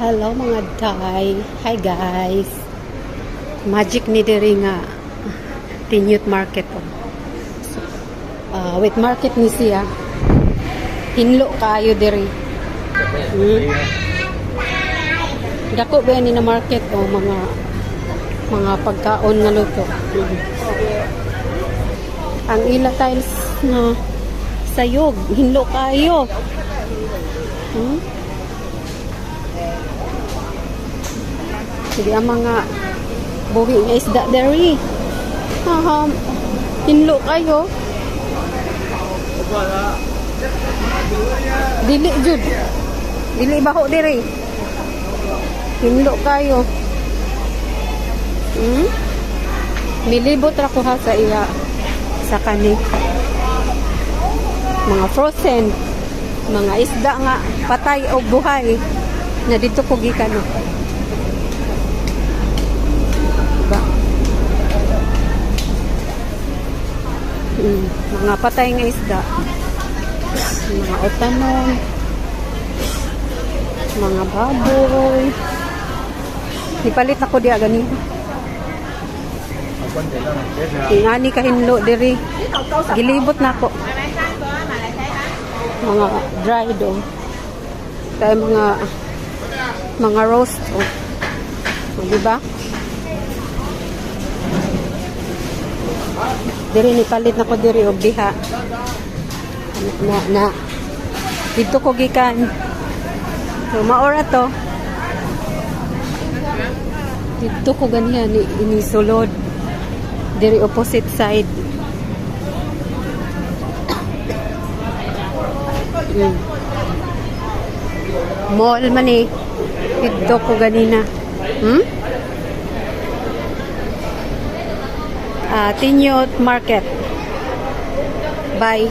Hello mga Day. Hi guys. Magic ni diri nga Tinyut Market po. Wet market ni siya. Hinlo kayo diri. Dako ba ni na market o mga pagkaon nga luto. Ang ila tiles na sayog, hinlo kayo. Sige ang mga buhi nga isda deri. Hinlo kayo. Dili jud. Dili baho diri. Hinlo kayo. Milibot ra ko ha sa iya sa kani. Mga frozen, mga isda nga patay o buhay na dito ko gikan. Diba? Mga patay nga isda, mga utanon, mga baboy. Ipalit ako diya ganito. Ingani kahinlo diri. Gilibot na ako. Mga dried o. Kaya mga roast o. Diba? Diri ni palit na ko diri og diha. Na. Dito ko gikan. So maora to. Dito ko ganiya ni inisulod. Diri opposite side. Mall man eh. Dito ko ganina. Tinyut Market. Bye.